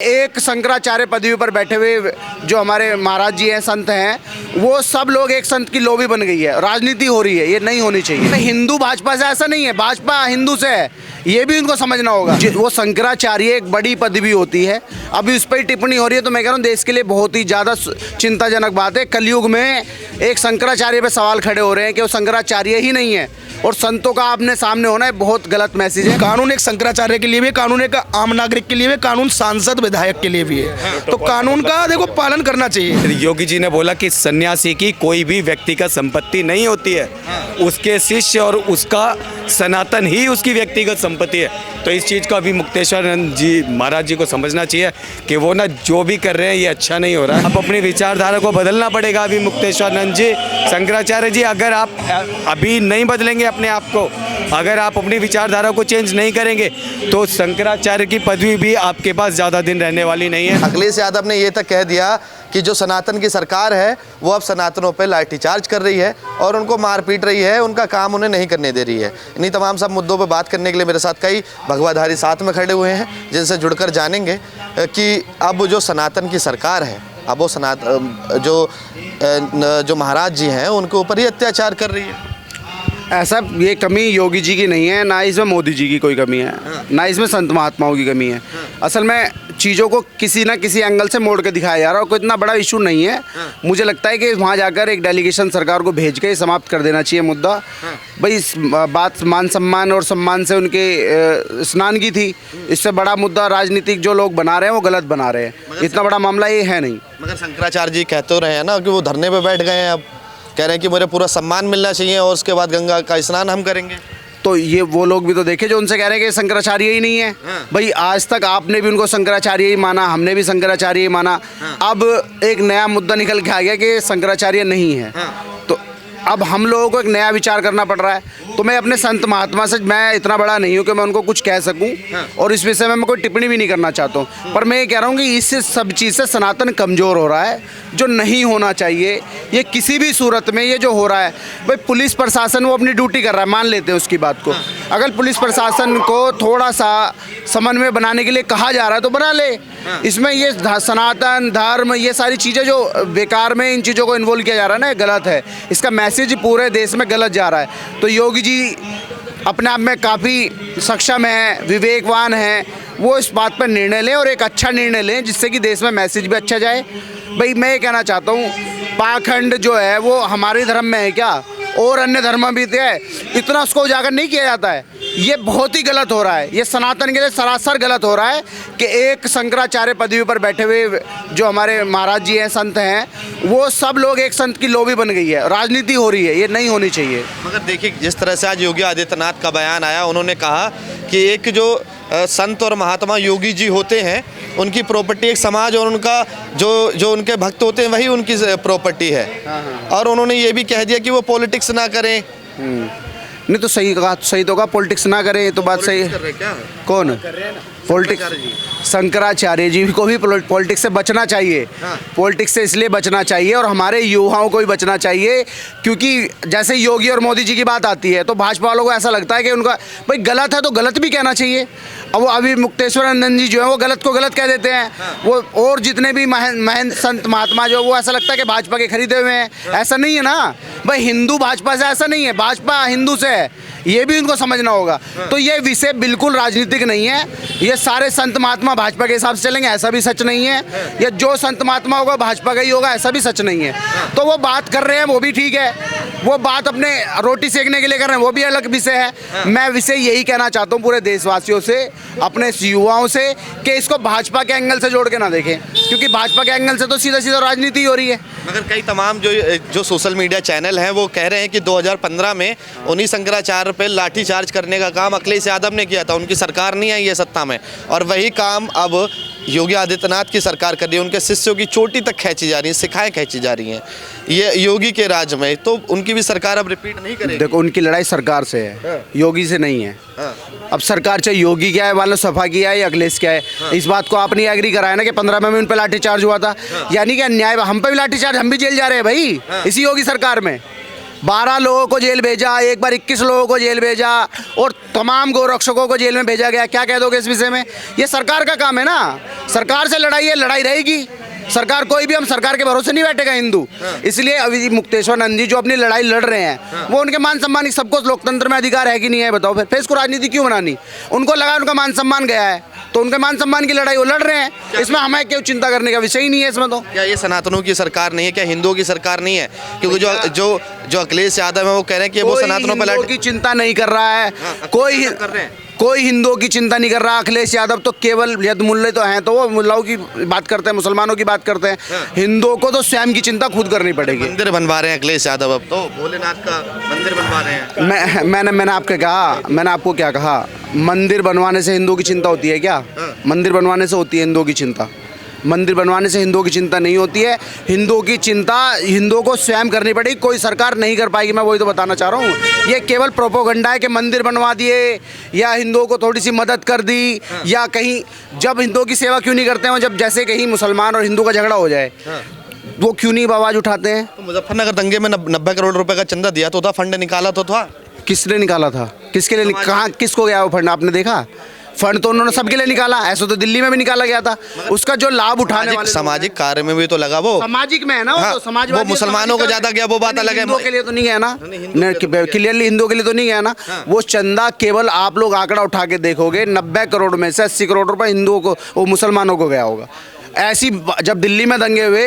एक शंकराचार्य पदवी पर बैठे हुए जो हमारे महाराज जी हैं, संत हैं, वो सब लोग एक संत की लोबी बन गई है। राजनीति हो रही है, ये नहीं होनी चाहिए। हिंदू भाजपा से ऐसा नहीं है, भाजपा हिंदू से है, ये भी उनको समझना होगा। वो शंकराचार्य एक बड़ी पदवी होती है, अभी उस पर टिप्पणी हो रही है, तो मैं कह रहा हूँ देश के लिए बहुत ही ज़्यादा चिंताजनक बात है। कलयुग में एक शंकराचार्य पे सवाल खड़े हो रहे हैं कि वो शंकराचार्य ही नहीं है और संतों का आपने सामने होना है, बहुत गलत मैसेज है। कानून एक शंकराचार्य के लिए भी, कानून एक आम नागरिक के लिए भी, कानून सांसद विधायक के लिए भी है। तो कानून का देखो पालन करना चाहिए। योगी जी ने बोला कि सन्यासी की कोई भी व्यक्तिगत संपत्ति नहीं होती है, उसके शिष्य और उसका सनातन ही उसकी व्यक्तिगत संपत्ति है। तो इस चीज़ को अभी मुक्तेश्वरानंद जी महाराज जी को समझना चाहिए कि वो ना जो भी कर रहे हैं ये अच्छा नहीं हो रहा है। अब अपनी विचारधारा को बदलना पड़ेगा। अभी मुक्तेश्वरानंद जी, शंकराचार्य जी, अगर आप अभी नहीं बदलेंगे अपने आप को, अगर आप अपनी विचारधारा को चेंज नहीं करेंगे तो शंकराचार्य की पदवी भी आपके पास ज़्यादा दिन रहने वाली नहीं है। अखिलेश यादव ने ये तक कह दिया कि जो सनातन की सरकार है वो अब सनातनों पे लाठीचार्ज कर रही है और उनको मार पीट रही है, उनका काम उन्हें नहीं करने दे रही है। इन्हीं तमाम सब मुद्दों पे बात करने के लिए मेरे साथ कई भगवाधारी साथ में खड़े हुए हैं, जिनसे जुड़कर जानेंगे कि अब जो सनातन की सरकार है, अब वो जो महाराज जी हैं उनके ऊपर ही अत्याचार कर रही है। ऐसा ये कमी योगी जी की नहीं है, ना इसमें मोदी जी की कोई कमी है, ना इसमें संत महात्माओं की कमी है। असल में चीज़ों को किसी ना किसी एंगल से मोड़ के दिखाया जा रहा है और कोई इतना बड़ा इशू नहीं है। मुझे लगता है कि वहाँ जाकर एक डेलीगेशन सरकार को भेज के समाप्त कर देना चाहिए मुद्दा। भाई इस बात मान सम्मान और सम्मान से उनके स्नान की थी, इससे बड़ा मुद्दा राजनीतिक जो लोग बना रहे हैं वो गलत बना रहे हैं। इतना बड़ा मामला ये है नहीं। मगर शंकराचार्य जी कहते तो रहे हैं ना कि वो धरने पे बैठ गए हैं, अब कह रहे हैं कि मुझे पूरा सम्मान मिलना चाहिए और उसके बाद गंगा का स्नान हम करेंगे। तो ये वो लोग भी तो देखे जो उनसे कह रहे हैं कि शंकराचार्य ही नहीं है। भाई आज तक आपने भी उनको शंकराचार्य ही माना, हमने भी शंकराचार्य ही माना। अब एक नया मुद्दा निकल के आ गया कि शंकराचार्य नहीं है, तो अब हम लोगों को एक नया विचार करना पड़ रहा है। तो मैं अपने संत महात्मा से, मैं इतना बड़ा नहीं हूँ कि मैं उनको कुछ कह सकूँ और इस विषय में मैं कोई टिप्पणी भी नहीं करना चाहता हूँ, पर मैं ये कह रहा हूँ कि इस सब चीज़ से सनातन कमज़ोर हो रहा है, जो नहीं होना चाहिए। ये किसी भी सूरत में ये जो हो रहा है, भाई पुलिस प्रशासन वो अपनी ड्यूटी कर रहा है, मान लेते हैं उसकी बात को। अगर पुलिस प्रशासन को थोड़ा सा समन्वय बनाने के लिए कहा जा रहा है तो बना ले। इसमें ये सनातन धर्म, ये सारी चीज़ें जो बेकार में इन चीज़ों को इन्वॉल्व किया जा रहा है ना, गलत है। इसका मैसेज पूरे देश में गलत जा रहा है। तो योगी जी अपने आप में काफ़ी सक्षम हैं, विवेकवान हैं, वो इस बात पर निर्णय लें और एक अच्छा निर्णय लें जिससे कि देश में मैसेज भी अच्छा जाए। भाई मैं ये कहना चाहता हूँ, पाखंड जो है वो हमारे धर्म में है क्या, और अन्य धर्म भी है, इतना उसको उजागर नहीं किया जाता है। ये बहुत ही गलत हो रहा है, ये सनातन के लिए सरासर गलत हो रहा है कि एक शंकराचार्य पदवी पर बैठे हुए जो हमारे महाराज जी हैं, संत हैं, वो सब लोग एक संत की लोबी बन गई है। राजनीति हो रही है, ये नहीं होनी चाहिए। मगर देखिए जिस तरह से आज योगी आदित्यनाथ का बयान आया, उन्होंने कहा कि एक जो संत और महात्मा योगी जी होते हैं उनकी प्रॉपर्टी एक समाज और उनका जो उनके भक्त होते हैं वही उनकी प्रॉपर्टी है। और उन्होंने ये भी कह दिया कि वो पॉलिटिक्स ना करें। नहीं तो सही कहा, सही तो कहा, पॉलिटिक्स ना करें, ये तो बात सही है। कौन पॉलिटिक्स? शंकराचार्य जी को भी पॉलिटिक्स से बचना चाहिए। पॉलिटिक्स से इसलिए बचना चाहिए और हमारे युवाओं को भी बचना चाहिए, क्योंकि जैसे योगी और मोदी जी की बात आती है तो भाजपा वालों को ऐसा लगता है कि उनका भाई गलत है तो गलत भी कहना चाहिए। अब वो अभी मुक्तेश्वरानंद जी जो है वो गलत को गलत कह देते हैं, वो और जितने भी महंत संत महात्मा जो, वो ऐसा लगता है कि भाजपा के खरीदे हुए हैं। ऐसा नहीं है ना भाई, हिंदू भाजपा से ऐसा नहीं है, भाजपा हिंदू से है, ये भी उनको समझना होगा। तो ये विषय बिल्कुल राजनीतिक नहीं है, ये सारे संत महात्मा भाजपा के हिसाब से चलेंगे ऐसा भी सच नहीं है, या जो संत महात्मा होगा भाजपा का ही होगा ऐसा भी सच नहीं है। तो वो बात कर रहे हैं वो भी ठीक है, वो बात अपने रोटी सेकने के लिए कर रहे हैं वो भी अलग विषय है। मैं विषय यही कहना चाहता हूँ पूरे देशवासियों से, अपने युवाओं से, कि इसको भाजपा के एंगल से जोड़ के ना देखें, क्योंकि भाजपा के एंगल से तो सीधा सीधा राजनीति हो रही है। मगर कई तमाम जो सोशल मीडिया चैनल हैं वो कह रहे हैं कि 2015 में उन्हीं शंकराचार्य पे लाठीचार्ज करने का काम अखिलेश यादव ने किया था, उनकी सरकार नहीं आई है सत्ता में, और वही काम अब योगी आदित्यनाथ की सरकार कर रही है। उनके शिष्यों की चोटी तक खींची जा रही है, शिखाएं खींची जा रही हैं ये योगी के राज में, तो उनकी भी सरकार अब रिपीट नहीं करेगी। देखो उनकी लड़ाई सरकार से है, योगी से नहीं है। अब सरकार चाहे योगी क्या है, मान लो सपा किया है या अखिलेश क्या है, इस बात को आपने एग्री कराया ना कि 15 में उन पर लाठीचार्ज हुआ था, यानी कि अन्याय हम पे भी लाठीचार्ज, हम भी जेल जा रहे हैं भाई इसी योगी सरकार में। 12 लोगों को जेल भेजा, एक बार 21 लोगों को जेल भेजा और तमाम गोरक्षकों को जेल में भेजा गया। क्या कह दोगे इस विषय में? ये सरकार का काम है ना, सरकार से लड़ाई है, लड़ाई रहेगी। सरकार कोई भी, हम सरकार के भरोसे नहीं बैठेगा हिंदू। इसलिए अभी मुक्तेश्वर नंद जी जो अपनी लड़ाई लड़ रहे हैं वो उनके मान सम्मान की, सबको लोकतंत्र में अधिकार है कि नहीं है बताओ? फिर इसको राजनीति क्यों बनानी? उनको लगा उनका मान सम्मान गया है तो उनके मान सम्मान की लड़ाई वो लड़ रहे हैं, इसमें हमें क्यों चिंता करने का विषय ही नहीं है इसमें। तो क्या ये सनातनों की सरकार नहीं है? क्या हिंदुओं की सरकार नहीं है? क्योंकि जो अखिलेश यादव है वो कह रहे हैं कि वो सनातनों पर हिंदुओं की चिंता नहीं कर रहा है, कोई हिंदुओं की चिंता नहीं कर रहा। अखिलेश यादव तो केवल यद मुल्ले तो हैं तो वो मुल्लाओं की बात करते हैं, मुसलमानों की बात करते हैं। हिंदुओं को तो स्वयं की चिंता खुद करनी पड़ेगी। मंदिर बनवा रहे हैं अखिलेश यादव, अब तो भोलेनाथ का मंदिर बनवा रहे हैं। मैंने आपको क्या कहा? मंदिर बनवाने से हिंदुओं की चिंता होती है क्या? मंदिर बनवाने से होती है हिंदुओं की चिंता? मंदिर बनवाने से हिंदुओं की चिंता नहीं होती है। हिंदुओं की चिंता हिंदुओं को स्वयं करनी पड़ेगी, कोई सरकार नहीं कर पाएगी। मैं वही तो बताना चाह रहा हूँ। ये केवल प्रोपोगंडा है कि मंदिर बनवा दिए या हिंदुओं को थोड़ी सी मदद कर दी या कहीं, जब हिंदुओं की सेवा क्यों नहीं करते हैं? जब जैसे कहीं मुसलमान और हिंदू का झगड़ा हो जाए वो क्यों नहीं आवाज़ उठाते हैं? तो मुजफ्फरनगर दंगे में 90 करोड़ रुपए का चंदा दिया तो था, फंड निकाला तो था। किसने निकाला था? किसके लिए? कहाँ, किसको गया वो फंड? आपने देखा? फंड तो उन्होंने सबके लिए निकाला। ऐसा तो दिल्ली में भी निकाला गया था। उसका जो लाभ उठाने वाले सामाजिक कार्य में भी तो लगा वो, सामाजिक में है ना। हाँ, वो तो समाजवादी, वो मुसलमानों को ज्यादा गया वो बात अलग है। हिंदुओं के लिए तो नहीं गया ना, क्लियरली हिंदुओं के लिए तो नहीं गया ना। वो चंदा केवल आप लोग आंकड़ा उठा के देखोगे 90 करोड़ में से 80 करोड़ रुपए हिंदुओं को, वो मुसलमानों को गया होगा। ऐसी जब दिल्ली में दंगे हुए,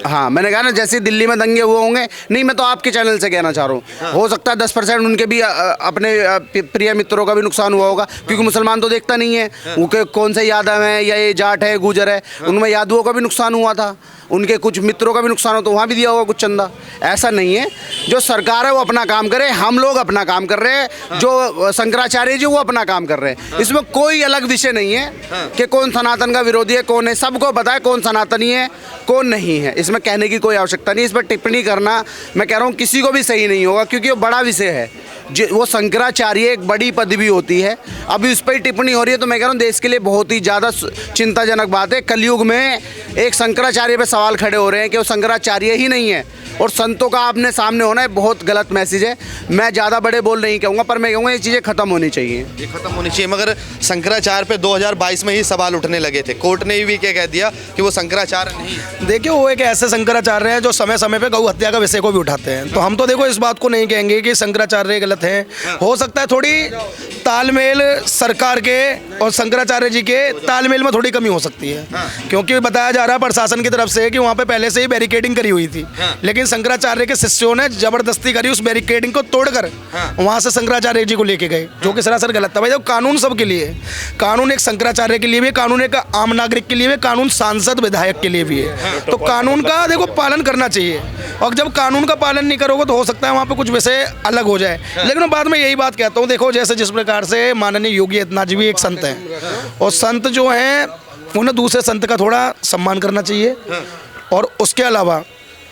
हाँ मैंने कहा ना जैसे दिल्ली में दंगे हुए होंगे, नहीं मैं तो आपके चैनल से कहना चाह रहा हूँ, हो सकता है 10% उनके भी अपने प्रिय मित्रों का भी नुकसान हुआ होगा, क्योंकि मुसलमान तो देखता नहीं है उनके कौन से यादव हैं या ये जाट है गुजर है, उनमें यादवों का भी नुकसान हुआ था, उनके कुछ मित्रों का भी नुकसान हो तो वहाँ भी दिया होगा कुछ चंदा। ऐसा नहीं है, जो सरकार है वो अपना काम करे, हम लोग अपना काम कर रहे हैं, जो शंकराचार्य जी वो अपना काम कर रहे हैं। इसमें कोई अलग विषय नहीं है कि कौन सनातन का विरोधी है कौन है, सबको पता है कौन सनातनी है कौन नहीं है। इसमें कहने की कोई आवश्यकता नहीं। इस पर टिप्पणी करना मैं कह रहा हूँ किसी को भी सही नहीं होगा, क्योंकि वो बड़ा विषय है। वो शंकराचार्य एक बड़ी पदवी होती है, अभी उस पर ही टिप्पणी हो रही है तो मैं कह रहा हूँ देश के लिए बहुत ही ज़्यादा चिंताजनक बात है। कलयुग में एक शंकराचार्य पे सवाल खड़े हो रहे हैं कि वो शंकराचार्य ही नहीं है और संतों का आपने सामने होना है, बहुत गलत मैसेज है। मैं ज़्यादा बड़े बोल नहीं कहूँगा, पर मैं कहूँगा ये चीज़ें खत्म होनी चाहिए, ये खत्म होनी चाहिए। मगर शंकराचार्य पे 2022 में ही सवाल उठने लगे थे, कोर्ट ने भी क्या कह दिया कि वो शंकराचार्य नहीं है। देखिए वो एक ऐसे शंकराचार्य हैं जो समय समय पे गौ हत्या का विषय को भी उठाते हैं, तो हम तो देखो इस बात को नहीं कहेंगे कि शंकराचार्य गलत हैं। हो सकता है थोड़ी तालमेल सरकार के और शंकराचार्य जी के तालमेल में थोड़ी कमी हो सकती है, क्योंकि बताया जा रहा है प्रशासन की तरफ से कि वहाँ पे पहले से ही बैरिकेडिंग करी हुई थी, लेकिन शंकराचार्य के शिष्यों ने जबरदस्ती करी, उस बैरिकेडिंग को तोड़कर वहाँ से शंकराचार्य जी को लेके गए, जो कि सरासर गलत था। भाई जब कानून सबके लिए है, कानून एक शंकराचार्य के लिए भी है, कानून एक आम नागरिक के लिए भी, कानून सांसद विधायक के लिए भी है, तो कानून का देखो पालन करना चाहिए। और जब कानून का पालन नहीं करोगे तो हो सकता है वहाँ पे कुछ विषय अलग हो जाए। लेकिन मैं बाद में यही बात कहता हूँ, देखो जैसे जिस प्रकार से माननीय योगी आदित्यनाथ जी भी एक संत हैं, और संत जो हैं उन्हें दूसरे संत का थोड़ा सम्मान करना चाहिए, और उसके अलावा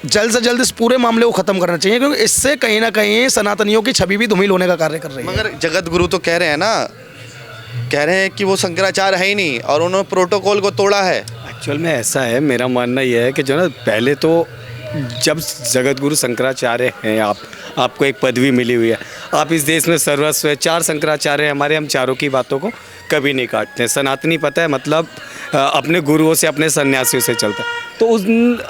जल्द से जल्द इस पूरे मामले को खत्म करना चाहिए, क्योंकि इससे कहीं ना कहीं सनातनियों की छवि भी धूमिल होने का कार्य कर रही है। मगर जगत गुरु तो कह रहे हैं ना, कह रहे हैं कि वो शंकराचार्य है ही नहीं और उन्होंने प्रोटोकॉल को तोड़ा है। एक्चुअल में ऐसा है, मेरा मानना यह है कि जो ना पहले तो जब जगत गुरु शंकराचार्य हैं, आपको एक पदवी मिली हुई है, आप इस देश में सर्वस्व है, 4 शंकराचार्य हमारे, हम चारों की बातों को कभी नहीं काटते हैं। सनातनी पता है मतलब अपने गुरुओं से अपने सन्यासियों से चलता है। तो उस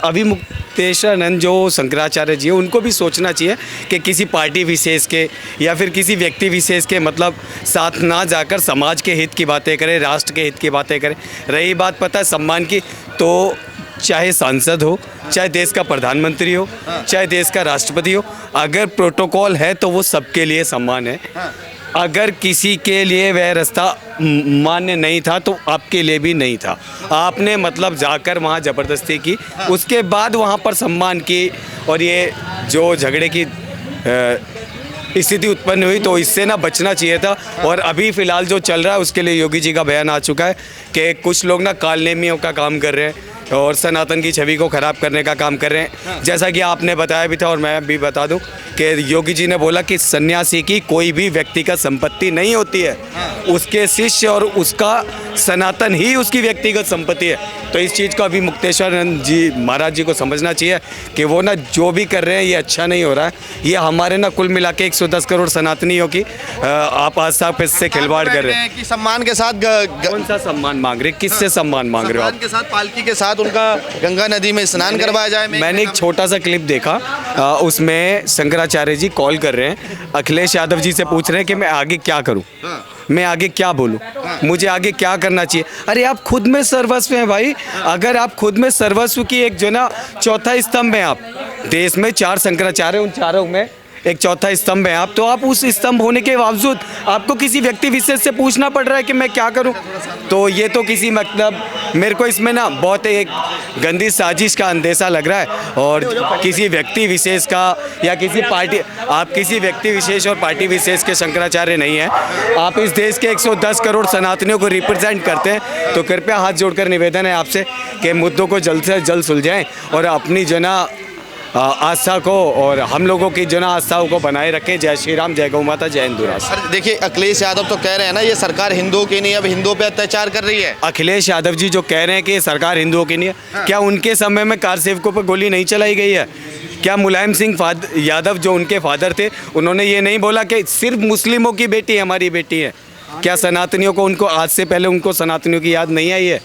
अभी मुक्तेश्वरानंद जो शंकराचार्य जी है उनको भी सोचना चाहिए कि किसी पार्टी विशेष के या फिर किसी व्यक्ति विशेष के मतलब साथ ना जाकर समाज के हित की बातें करें, राष्ट्र के हित की बातें करें। रही बात पता है सम्मान की, तो चाहे सांसद हो, चाहे देश का प्रधानमंत्री हो, चाहे देश का राष्ट्रपति हो, अगर प्रोटोकॉल है तो वो सबके लिए सम्मान है। अगर किसी के लिए वह रास्ता मान्य नहीं था तो आपके लिए भी नहीं था। आपने मतलब जाकर वहाँ ज़बरदस्ती की, उसके बाद वहाँ पर सम्मान की, और ये जो झगड़े की स्थिति उत्पन्न हुई तो इससे ना बचना चाहिए था। और अभी फ़िलहाल जो चल रहा है उसके लिए योगी जी का बयान आ चुका है कि कुछ लोग ना कालनेमियों का काम कर रहे हैं और सनातन की छवि को ख़राब करने का काम कर रहे हैं। जैसा कि आपने बताया भी था और मैं भी बता दूं कि योगी जी ने बोला कि सन्यासी की कोई भी व्यक्तिगत संपत्ति नहीं होती है, उसके शिष्य और उसका सनातन ही उसकी व्यक्तिगत संपत्ति है। तो इस चीज़ को अभी मुक्तेश्वरानंद जी महाराज जी को समझना चाहिए कि वो ना जो भी कर रहे हैं ये अच्छा नहीं हो रहा है। ये हमारे ना कुल मिला के 110 करोड़ सनातनियों की आप आस्था पे से खिलवाड़ कर रहे हैं। कि सम्मान के साथ कौन सा सम्मान मांग रहे, किससे सम्मान मांग रहे हो आप? सम्मान के साथ पालकी के साथ उनका गंगा नदी में स्नान करवाया जाए। मैंने एक छोटा सा क्लिप देखा, उसमें शंकराचार्य जी कॉल कर रहे हैं, अखिलेश यादव जी से पूछ रहे हैं कि मैं आगे क्या करूं, मैं आगे क्या बोलूं, मुझे आगे क्या करना चाहिए। अरे आप खुद में सर्वस्व हैं भाई। अगर आप खुद में सर्वस्व की एक जो ना चौथा स्तंभ है, आप देश में 4 शंकराचार्य, उन चारों में एक चौथा स्तंभ है आप, तो आप उस स्तंभ होने के बावजूद आपको किसी व्यक्ति विशेष से पूछना पड़ रहा है कि मैं क्या करूं। तो ये तो किसी मतलब मेरे को इसमें ना बहुत एक गंदी साजिश का अंदेशा लग रहा है। और किसी व्यक्ति विशेष का या किसी पार्टी, आप किसी व्यक्ति विशेष और पार्टी विशेष के शंकराचार्य नहीं हैं, आप इस देश के 110 करोड़ सनातनियों को रिप्रेजेंट करते हैं। तो कृपया हाथ जोड़कर निवेदन है आपसे कि मुद्दों को जल्द से जल्द सुलझाएं और अपनी जना आस्था को और हम लोगों की जना आस्थाओं को बनाए रखें। जय श्री राम, जय गौ माता, जय हिंदू राष्ट्र। देखिए अखिलेश यादव तो कह रहे हैं ना ये सरकार हिंदुओं की नहीं, अब हिंदुओं पे अत्याचार कर रही है। अखिलेश यादव जी जो कह रहे हैं कि ये सरकार हिंदुओं की नहीं है, क्या उनके समय में कार सेवकों पर गोली नहीं चलाई गई है? क्या मुलायम सिंह यादव जो उनके फादर थे, उन्होंने ये नहीं बोला कि सिर्फ मुस्लिमों की बेटी हमारी बेटी है? क्या सनातनियों को, उनको आज से पहले उनको सनातनियों की याद नहीं आई है?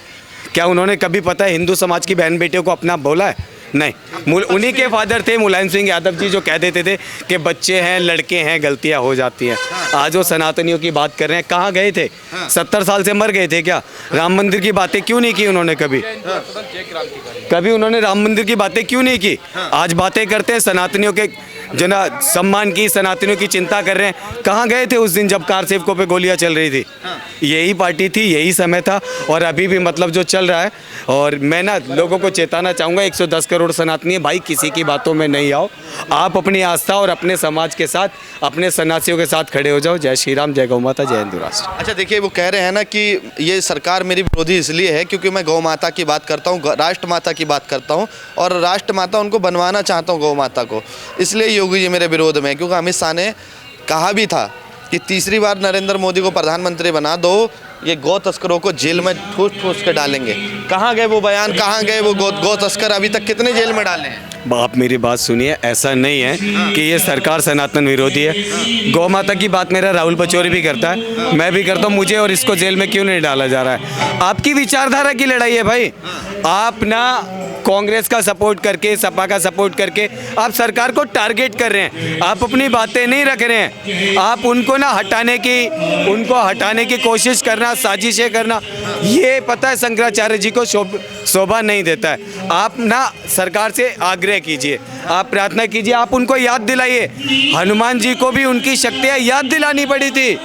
क्या उन्होंने कभी पता है हिंदू समाज की बहन बेटियों को अपना बोला है? नहीं। उन्हीं के फादर थे मुलायम सिंह यादव जी जो कह देते थे कि बच्चे हैं, लड़के हैं, गलतियां हो जाती हैं। आज वो सनातनियों की बात कर रहे हैं। कहाँ गए थे? 70 साल से मर गए थे क्या? राम मंदिर की बातें क्यों नहीं की उन्होंने कभी? कभी उन्होंने राम मंदिर की बातें क्यों नहीं की? आज बातें करते हैं सनातनियों के जो ना सम्मान की, सनातनियों की चिंता कर रहे हैं। कहाँ गए थे उस दिन जब कार सेवकों पे गोलियां चल रही थी? यही पार्टी थी, यही समय था और अभी भी मतलब जो चल रहा है। और मैं ना लोगों को चेताना चाहूँगा, 110 करोड़ सनातनी है भाई, किसी की बातों में नहीं आओ। आप अपनी आस्था और अपने समाज के साथ, अपने सन्यासियों के साथ खड़े हो जाओ। जय श्री राम, जय गौ माता, जय हिंदू राष्ट्र। अच्छा देखिए, वो कह रहे हैं ना कि ये सरकार मेरी विरोधी इसलिए है क्योंकि मैं गौ माता की बात करता हूँ, राष्ट्र माता की बात करता हूँ और राष्ट्र माता उनको बनवाना चाहता हूँ गौ माता को, इसलिए योगी जी मेरे विरोध में। क्योंकि अमित शाह ने कहा भी था कि तीसरी बार नरेंद्र मोदी को प्रधानमंत्री बना दो, ये गौ तस्करों को जेल में ठूस ठूस के डालेंगे। कहाँ गए वो बयान, कहाँ गए वो गौ तस्कर? अभी तक कितने जेल में डाले हैं? आप मेरी बात सुनिए, ऐसा नहीं है कि ये सरकार सनातन विरोधी है। गौ माता की बात मेरा राहुल पचौरी भी करता है, मैं भी करता हूँ। मुझे और इसको जेल में क्यों नहीं डाला जा रहा है? आपकी विचारधारा की लड़ाई है भाई। आप ना कांग्रेस का सपोर्ट करके, सपा का सपोर्ट करके आप सरकार को टारगेट कर रहे हैं। आप अपनी बातें नहीं रख रहे हैं। आप उनको ना हटाने की कोशिश करना, साजिशें करना, ये पता है शंकराचार्य जी को शोभा नहीं देता है। आप ना सरकार से आग्रह कीजिए, आप प्रार्थना कीजिए, आप उनको याद दिलाइए। हनुमान जी को भी उनकी शक्तियाँ याद दिलानी पड़ी थी।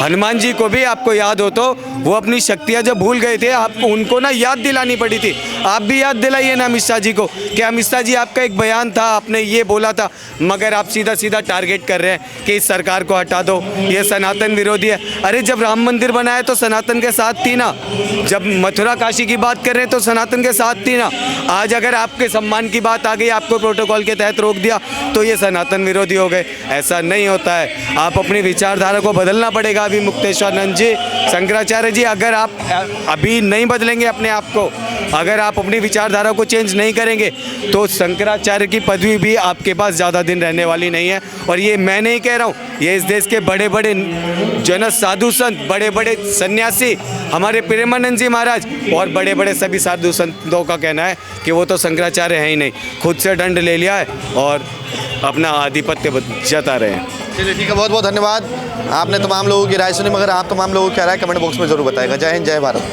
हनुमान जी को भी आपको याद हो तो वो अपनी शक्तियाँ जब भूल गए थे, आपको उनको ना याद दिलानी पड़ी थी। आप भी याद दिलाइए ना अमित शाह जी को कि अमित शाह जी आपका एक बयान था, आपने ये बोला था, मगर आप सीधा सीधा टारगेट कर रहे हैं कि इस सरकार को हटा दो, ये सनातन विरोधी है। अरे जब राम मंदिर बनाया तो सनातन के साथ थी ना, जब मथुरा काशी की बात कर रहे हैं तो सनातन के साथ थी ना। आज अगर आपके सम्मान की बात आ गई, आपको प्रोटोकॉल के तहत रोक दिया तो ये सनातन विरोधी हो गए। ऐसा नहीं होता है। आप अपनी विचारधारा को बदलना पड़ेगा। अभी मुक्तेश्वरानंद जी, शंकराचार्य जी, अगर आप अभी नहीं बदलेंगे अपने आप को, अगर आप अपनी विचारधारा को चेंज नहीं करेंगे तो शंकराचार्य की पदवी भी आपके पास ज़्यादा दिन रहने वाली नहीं है। और ये मैं नहीं कह रहा हूँ, ये इस देश के बड़े बड़े जन साधु संत, बड़े बड़े सन्यासी, हमारे प्रेमानंद जी महाराज और बड़े बड़े सभी साधु संतों का कहना है कि वो तो शंकराचार्य हैं ही नहीं, खुद से दंड ले लिया है और अपना आधिपत्य जता रहे हैं। चलिए ठीक है, बहुत बहुत धन्यवाद। आपने तमाम लोगों की राय सुनी, मगर आप तमाम लोगों की राय कमेंट बॉक्स में जरूर बताएगा। जय हिंद, जय भारत।